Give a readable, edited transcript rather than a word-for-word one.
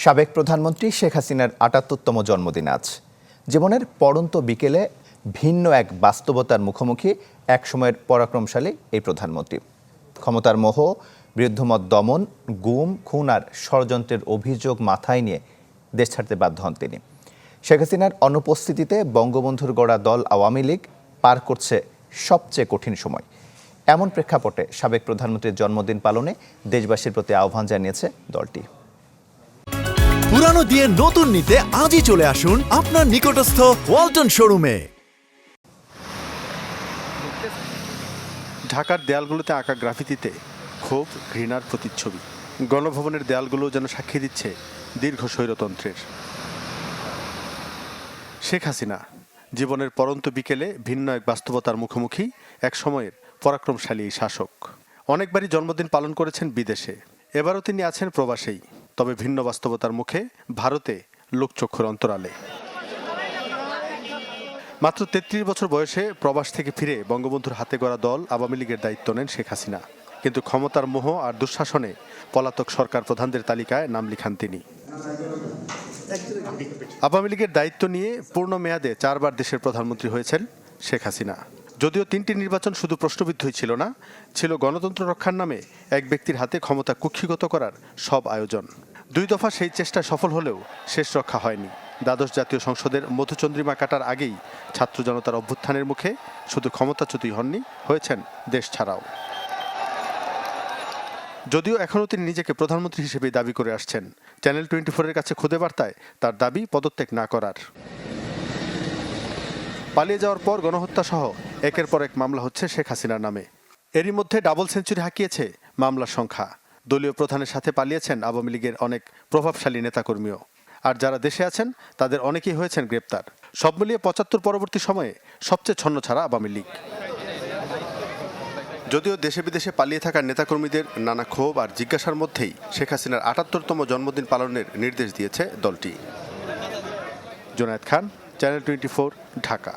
সাবেক প্রধানমন্ত্রী শেখ হাসিনার ৭৮তম জন্মদিন আজ। জীবনের পড়ন্ত বিকেলে ভিন্ন এক বাস্তবতার মুখোমুখি একসময়ের পরাক্রমশালী এই প্রধানমন্ত্রী। ক্ষমতার মোহ, বিরুদ্ধমত দমন, গুম, খুন আর ষড়যন্ত্রের অভিযোগ মাথায় নিয়ে দেশ ছাড়তে বাধ্য হন তিনি। শেখ হাসিনার অনুপস্থিতিতে বঙ্গবন্ধুর গড়া দল আওয়ামী লীগ পার করছে সবচেয়ে কঠিন সময়। এমন প্রেক্ষাপটে সাবেক প্রধানমন্ত্রীর জন্মদিন পালনে দেশবাসীর প্রতি আহ্বান জানিয়েছে দলটি। পুরানো দিয়ে নতুন নিতে আজই চলে আসুন আপনার নিকটস্থ ওয়ালটন শোরুমে। ঢাকার দেয়ালগুলোতে আঁকা গ্রাফিতিতে ক্ষোভ, ঘৃণার প্রতিচ্ছবি। গণভবনের দেয়ালগুলো যেন সাক্ষী দিচ্ছে দীর্ঘ স্বৈরতন্ত্রের। শেখ হাসিনা জীবনের পরন্ত বিকেলে ভিন্ন এক বাস্তবতার মুখোমুখি এক সময়ের পরাক্রমশালী এই শাসক। অনেকবারই জন্মদিন পালন করেছেন বিদেশে, এবারও তিনি আছেন প্রবাসেই, তবে ভিন্ন বাস্তবতার মুখে ভারতে লোকচক্ষুর অন্তরালে। মাত্র ৩৩ বছর বয়সে প্রবাস থেকে ফিরে বঙ্গবন্ধুর হাতে গড়া দল আওয়ামী লীগের দায়িত্ব নেন শেখ হাসিনা। কিন্তু ক্ষমতার মোহ আর দুঃশাসনে পলাতক সরকার প্রধানদের তালিকায় নাম লিখান তিনি। আওয়ামী লীগের দায়িত্ব নিয়ে পূর্ণ মেয়াদে ৪ বার দেশের প্রধানমন্ত্রী হয়েছেন শেখ হাসিনা। যদিও ৩টি নির্বাচন শুধু প্রশ্নবিদ্ধই ছিল না, ছিল গণতন্ত্র রক্ষার নামে এক ব্যক্তির হাতে ক্ষমতা কুক্ষিগত করার সব আয়োজন। ২ দফা সেই চেষ্টা সফল হলেও শেষ রক্ষা হয়নি। দ্বাদশ জাতীয় সংসদের মধুচন্দ্রিমা কাটার আগেই ছাত্র জনতার অভ্যুত্থানের মুখে শুধু ক্ষমতাচ্যুতই হননি, হয়েছেন দেশ ছাড়াও। যদিও এখনও তিনি নিজেকে প্রধানমন্ত্রী হিসেবেই দাবি করে আসছেন। চ্যানেল 24-এর কাছে খুদে বার্তায় তার দাবি পদত্যাগ না করার। পালিয়ে যাওয়ার পর গণহত্যা সহ একের পর এক মামলা হচ্ছে শেখ হাসিনার নামে। এরই মধ্যে ডাবল সেঞ্চুরি হাঁকিয়েছে মামলার সংখ্যা। দলীয় প্রধানের সাথে পালিয়েছেন আওয়ামী লীগের অনেক প্রভাবশালী নেতাকর্মীও। আর যারা দেশে আছেন তাদের অনেকেই হয়েছেন গ্রেপ্তার। সব মিলিয়ে ৭৫ পরবর্তী সময়ে সবচেয়ে ছন্নছাড়া আওয়ামী লীগ। যদিও দেশে বিদেশে পালিয়ে থাকা নেতাকর্মীদের নানা ক্ষোভ আর জিজ্ঞাসার মধ্যেই শেখ হাসিনার ৭৮তম জন্মদিন পালনের নির্দেশ দিয়েছে দলটি। জুনায়েদ খান, চ্যানেল 24, ঢাকা।